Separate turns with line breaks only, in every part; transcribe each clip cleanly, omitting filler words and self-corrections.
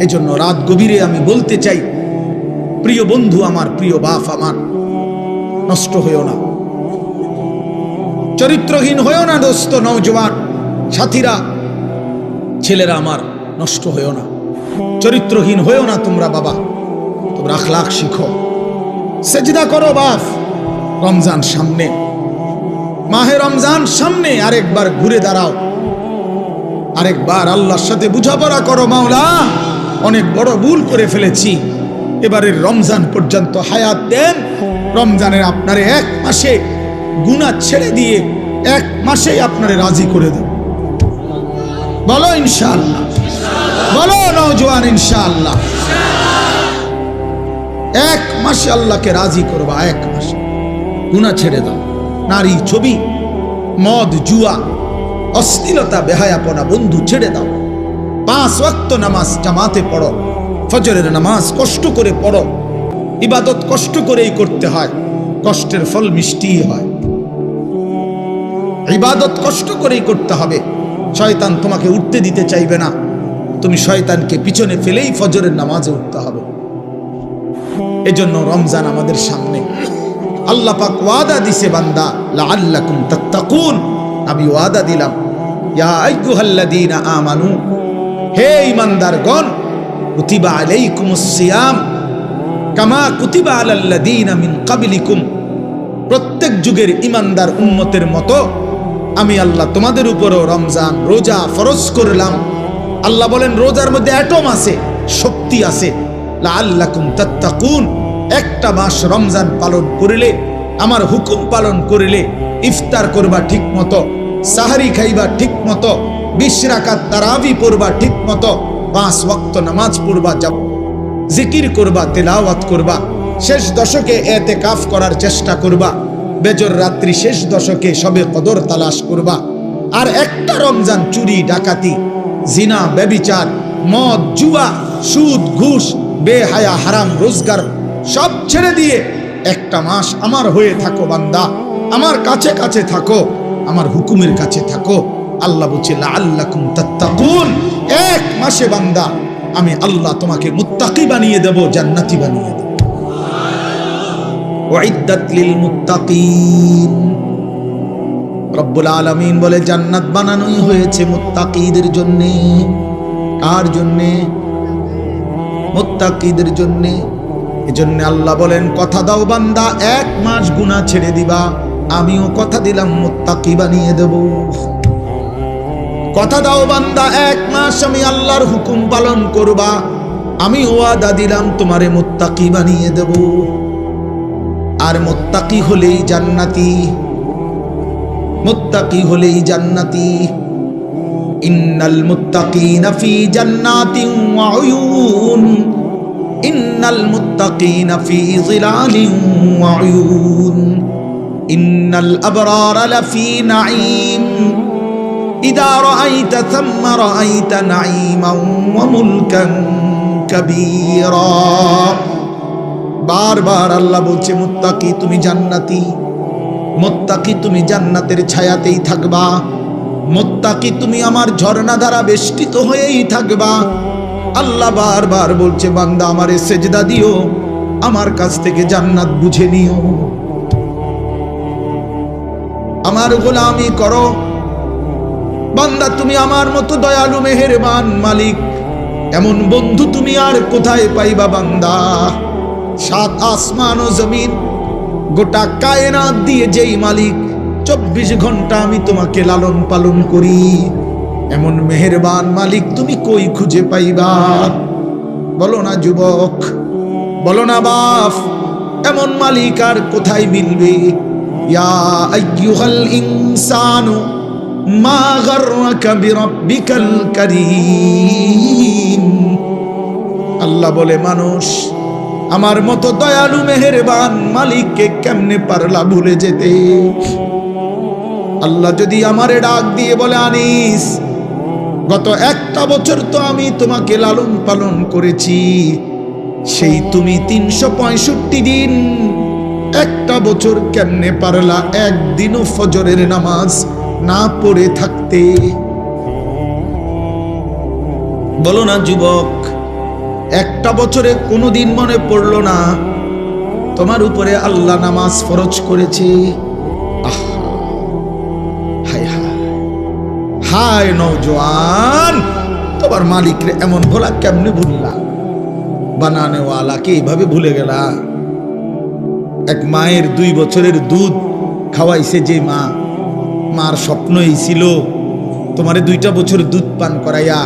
এজন্য রাত গভীরে আমি বলতে চাই, প্রিয় বন্ধু আমার, প্রিয় বাপ আমার, নষ্ট হইও না, চরিত্রহীন হইও না দোস্ত, নওজওয়ান সাথীরা, ছেলেরা আমার, নষ্ট হইও না, চরিত্রহীন হইও না তোমরা বাবা। তোমরা আখলাক শিখো, সেজদা করো বাপ। রমজান সামনে, মাহে রমজান সামনে, আরেকবার ঘুরে দাঁড়াও, আরেকবার আল্লাহর সাথে বুঝাপড়া করো, মাওলা অনেক বড় ভুল করে ফেলেছি, এবারের রমজান পর্যন্ত হায়াত দেন। রমজানের আপনারে এক মাসে গুনাহ ছেড়ে দিয়ে এক মাসেই আপনারে রাজি করে দেব। বলো ইনশাআল্লাহ, বলো নওজওয়ান ইনশাআল্লাহ। এক মাসে আল্লাহকে রাজি করবা, এক মাসে গুনাহ ছেড়ে দাও। নারী, ছবি, মদ, জুয়া, অশ্লীলতা, বেহায়াপনা বন্ধু ছেড়ে দাও। 5 ওয়াক্ত নামাজ জামাতে পড়ো, ফজরের নামাজ কষ্ট করে পড়ো। ইবাদত কষ্ট করেই করতে হয়, কষ্টের ফল মিষ্টি হয়। ইবাদত কষ্ট করেই করতে হবে। শয়তান তোমাকে উঠতে দিতে চাইবে না, তুমি শয়তানকে পিছনে ফেলেই ফজরের নামাজে উঠতে হবে। এজন্য রমজান আমাদের সামনে, আল্লাহ পাক ওয়াদা দিছে বান্দা, লাআল্লাকুম তাত্তাকুন, আমি ওয়াদা দিলাম, ইয়া আইয়ুহাল্লাযীনা আমানু, হে ঈমানদারগণ, কুতিবা আলাইকুমুস সিয়াম কামা কুতিবা আলাল্লাযীনা মিন ক্বাবলিকুম, প্রত্যেক যুগের ঈমানদার উম্মতের মতো আমি আল্লাহ তোমাদের উপরও রমজান রোজা ফরজ করলাম। আল্লাহ বলেন রোজার মধ্যে অ্যাটম আছে, শক্তি আছে। লাআল্লাকুম তাত্তাকুন, একটা মাস রমজান পালন করিলে, আমার হুকুম পালন করিলে, ইফতার করবা ঠিক মতো, সাহারি খাইবা ঠিক মতো, 20 রাকাত তারাবি পড়বা ঠিক মতো, 5 ওয়াক্ত নামাজ পড়বা, যাব জিকির করবা, তেলাওয়াত করবা, শেষ দশকে ইতিকাফ করার চেষ্টা করবা, বেজর রাত্রি শেষ দশকে শবে কদর তালাশ করবা। আর একটা রমজান চুরি, ডাকাতি, জিনা, ব্যভিচার, মদ, জুয়া, সুদ, ঘুষ, বেহায়া, হারাম রোজগার সব ছেড়ে দিয়ে একটা মাস আমার হয়ে থাকো বান্দা, আমার কাছে কাছে থাকো, আমার হুকুমের কাছে থাকো। আল্লাহ বলছে লাআল্লাকুম তাত্তাকুন, এক মাসে বান্দা আমি আল্লাহ তোমাকে মুত্তাকি বানিয়ে দেব, জান্নাতি বানিয়ে দেব। উইদ্দাত লিল মুত্তাকিন, রব্বুল আলামিন বলে জান্নাত বানানোই হয়েছে মুত্তাকিদের জন্য। কার জন্য? মুত্তাকিদের জন্য। এজন্য আল্লাহ বলেন কথা দাও বান্দা, এক মাস গুনাহ ছেড়ে দিবা, আমিও কথা দিলাম মুত্তাকি বানিয়ে দেব। কথা দাও বান্দা, এক মাস আমি আল্লাহর হুকুম পালন করবা, আমি ওয়াদা দিলাম তোমারে মুত্তাকি বানিয়ে দেব। আর মুত্তাকি হলেই জান্নাতি, মুত্তাকি হলেই জান্নাতি। ইন্নাল মুত্তাকিনা ফি জান্নাতিন ওয়া উয়ুন, ইন্নাল মুত্তাকিনা ফি যিলালিন ওয়া উয়ুন, ইন্নাল আবরারা লাফি নাঈম, ইযা রাআইতা থাম্মা রাআইতা নাঈমান ওয়া মুলকান কাবীরা। বারবার আল্লাহ বলছে মুত্তাকি তুমি জান্নাতি, মুত্তাকি তুমি জান্নাতের ছায়াতেই থাকবা, মুত্তাকি তুমি আমার ঝর্ণা দ্বারা বেষ্টিত হয়েই থাকবা। আল্লাহ বারবার বলছে বান্দা আমারে সেজদা দিও, আমার কাছ থেকে জান্নাত বুঝে নিও, আমার গোলামি করো। বান্দা তুমি আমার মতো দয়ালু মেহেরবান মালিক, এমন বন্ধু তুমি আর কোথায় পাইবা বান্দা? 7 আসমান ও জমিন, গোটা কায়নাত দিয়ে যেই মালিক, 24 ঘন্টা আমি তোমাকে লালন পালন করি, এমন মেহেরবান মালিক তুমি কই খুঁজে পাইবা? বলো না যুবক, বলো না বাপ, এমন মালিক আর কোথায় মিলবে? ইয়া আইয়ুহাল ইনসানু মা গাররাকা বিরাব্বিকাল কারীম। আল্লাহ বলে মানুষ আমার মতো দয়ালু মেহেরবান মালিককে কেমনে পারলা ভুলে যেতে? আল্লাহ যদি আমারে ডাক দিয়ে বলে আনিস, গত 1টা বছর তো আমি তোমাকে লালন পালন করেছি, সেই তুমি 365 দিন, 1টা বছর কেমনে পারলা একদিনও ফজরের নামাজ না পড়ে থাকতে? বলো না যুবক, একটা বছরে কোনোদিন মনে পড়লো না তোমার উপরে আল্লাহ নামাজ ফরজ করেছে? হায় হায় হায় নওজোয়ান, তোমার মালিকরে এমন ভোলা কেমনে ভুললা? বানানেওয়ালাকে এইভাবে ভুলে গেলা? এক মায়ের 2 বছরের দুধ খাওয়াইছে যে মা, মার স্বপ্ন এই ছিল তোমারে 2টা বছর দুধ পান করাইয়া।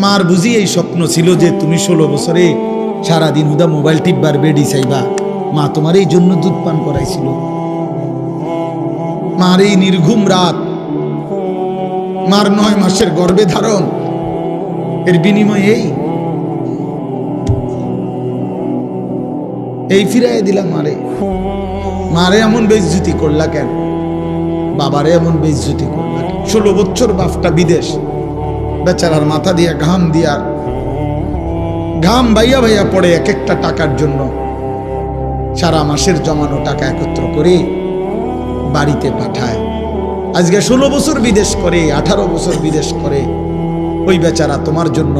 মার বুঝি এই স্বপ্ন ছিল যে তুমি 16 বছরে সারাদিন হুদা মোবাইল টিপবার বেডি চাইবা। মা তোমার এই জন্য দুধ পান করাইছিল। মার এই নির্ঘুম রাত, মার 9 মাসের গর্ভে ধারণ, এর বিনিময়ে এই ফিরাই দিলাম মারে। মারে এমন বেইজ্জতি করলা কেন? বাবারে এমন বেইজ্জতি করলা কেন? 16 বছর বাপটা বিদেশ, বেচারার মাথা দিয়া ঘাম দিয়া ঘাম বাইয়া বাইয়া পড়ে এক একটা টাকার জন্য। সারা মাসের জমানো টাকা একত্র করে বাড়িতে পাঠায়। আজকে 16 বছর বিদেশ করে, 18 বছর বিদেশ করে। ওই বেচারা তোমার জন্য,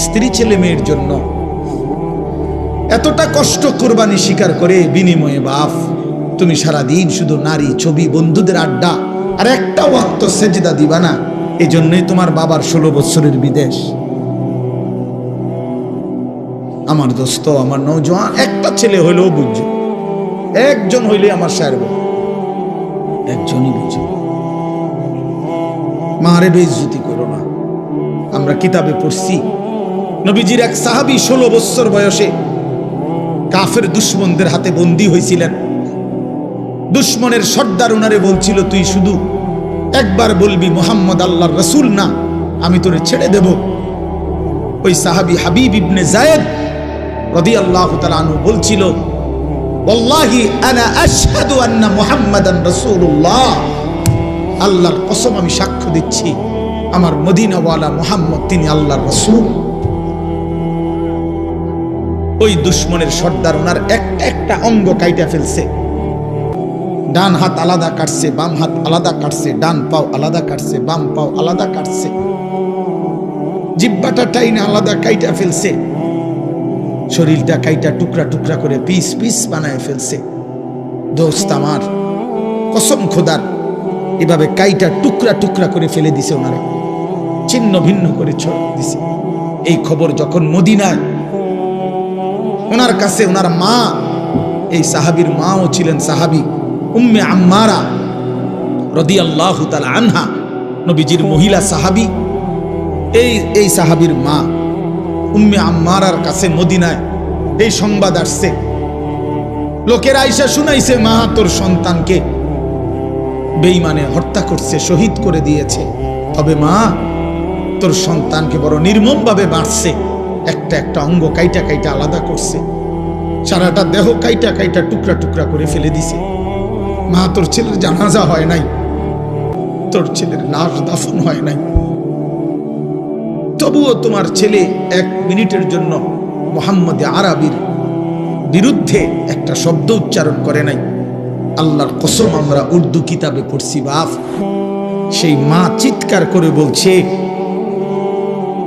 স্ত্রী ছেলে মেয়ের জন্য এতটা কষ্ট কোরবানি স্বীকার করে, বিনিময়ে বাপ তুমি সারাদিন শুধু নারী ছবি, বন্ধুদের আড্ডা, আর একটা ওয়াক্ত সেজদা দিবা না। এই জন্যই তোমার বাবার 16 বছরের বিদেশ। আমার দোস্ত, আমার নওজোয়ান, একটা ছেলে হইলেও বুঝছো, একজন হইলে আমার সাহেব, একজনই বুঝে। মারে বেইজ্জতি করো না। আমরা কিতাবে পড়ছি নবীজির এক সাহাবী 16 বছর বয়সে কাফের দুশমনদের হাতে বন্দী হয়েছিলেন। দুশমনের সর্দার ওনারে বলছিল, তুই শুধু একবার বলবি মুহাম্মদ আল্লাহর রাসূল না, আমি তোরে ছেড়ে দেব। ওই সাহাবী হাবিব ইবনে যায়েদ রাদিয়াল্লাহু তাআলা আনহু বলছিল, ওয়াল্লাহি আনা আশহাদু আন্না মুহাম্মাদান রাসূলুল্লাহ, আল্লাহর কসম আমি সাক্ষ্য দিচ্ছি আমার মদিনাওয়ালা মুহাম্মদ তিনি আল্লাহর রাসূল। ওই দুশমনের সর্দার ওনার একটা অঙ্গ কাইটা ফেলছে। ডান হাত আলাদা কাটছে, বাম হাত আলাদা কাটছে, ডান পাও আলাদা কাটছে, বাম পাও আলাদা কাটছে, জিহ্বাটা টাইনা আলাদা কাইটা ফেলছে, শরীরটা কাইটা টুকরা টুকরা করে পিস পিস বানায় ফেলছে। দোস্ত আমার, কসম খোদার, এভাবে কাইটা টুকরা টুকরা করে ফেলে দিছে, ওনারে ছিন্ন ভিন্ন করে ছড়িয়ে দিছে। এই খবর যখন মদিনায় ওনার কাছে, ওনার মা, এই সাহাবীর মাও ছিলেন সাহাবী উম্মে আম্মারা রাদিয়াল্লাহু তাআলা আনহা, নবীজির মহিলা সাহাবী। এই সাহাবীর মা উম্মে আম্মারার কাছে মদিনায় এই সংবাদ আসছে। লোকেরা আইসা শুনাইছে, মা তোর সন্তানকে বেঈমানে হত্যা করছে, শহীদ করে দিয়েছে। তবে মা, তোর সন্তানকে বড় নির্মমভাবে মারছে, একটা একটা অঙ্গ কাইটা কাইটা আলাদা করছে, সারাটা দেহ কাইটা কাইটা টুকরা টুকরা করে ফেলে দিছে। মা, তোর ছেলের জানাজা হয় নাই, তোর ছেলের লাশ দাফন হয় নাই, তবুও তোমার ছেলে 1 মিনিটের জন্য মুহাম্মদ আরবির বিরুদ্ধে একটা শব্দ উচ্চারণ করে নাই। আল্লাহর কসম, আমরা উর্দু কিতাবে পড়ছি বাপ, সেই মা চিৎকার করে বলছে,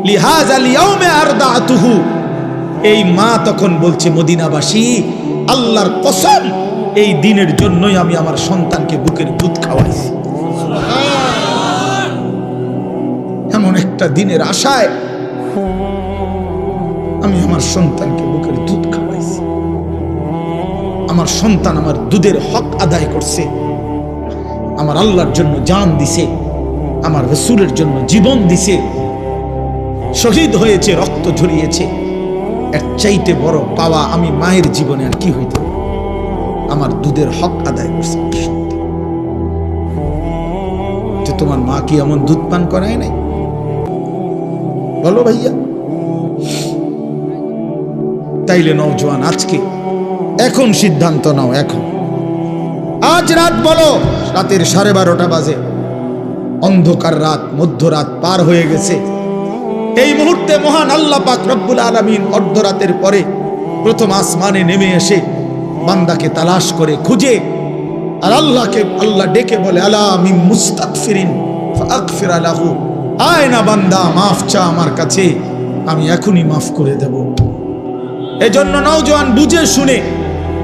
লিহাযাল ইয়াউমে আরদাতুহু। এই মা তখন বলছে, মদিনাবাসী, আল্লাহর কসম, এই দিনের জন্যই আমি আমার সন্তানকে বুকের দুধ খাওয়াইছি। এমন একটা দিনের আশায় আমি আমার সন্তানকে বুকের দুধ খাওয়াইছি। আমার সন্তান আমার দুধের হক আদায় করছে, আমার আল্লাহর জন্য জান দিছে, আমার রাসূলের জন্য জীবন দিছে, শহীদ হয়েছে, রক্ত ঝরিয়েছে। এর চাইতে বড় পাওয়া আমি মায়ের জীবনে আর কি হইতে পারে? আমার দুধের হক আদায় করছে। তোমার মা কি এমন দুধ পান করায় নাই? বলো ভাইয়া। তাইলে নওজোয়ান, আজকে এখন সিদ্ধান্ত নাও, এখন আজ রাত, বলো রাতের 12:30 বাজে, অন্ধকার রাত, মধ্যরাত পার হয়ে গেছে। এই মুহূর্তে মহান আল্লাহ পাক রব্বুল আলামিন অর্ধরাতের পরে প্রথম আসমানে নেমে এসে বান্দাকে তালাশ করে খুঁজে, আর আল্লাহকে আল্লাহ ডেকে বলে, আলা মিন মুস্তাগফিরিন ফাগফির লাহু, আয় না বান্দা, মাফ চা আমার কাছে, আমি এখনই মাফ করে দেব। এজন্য নওজোয়ান বুঝে শুনে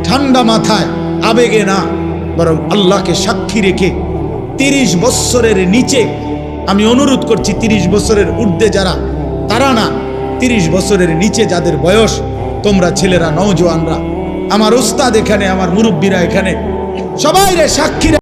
ঠান্ডা মাথায় আবেগে না, বরং আল্লাহকে সাক্ষী রেখে 30 বছরের নিচে, আমি অনুরোধ করছি 30 বছরের ঊর্ধ্বে যারা, তারা না, 30 বছরের নিচে যাদের বয়স, তোমরা ছেলেরা, নওজোয়ানরা, আমার উস্তাদ এখানে, আমার মুরব্বীরা এখানে, সবাই রে সাক্ষী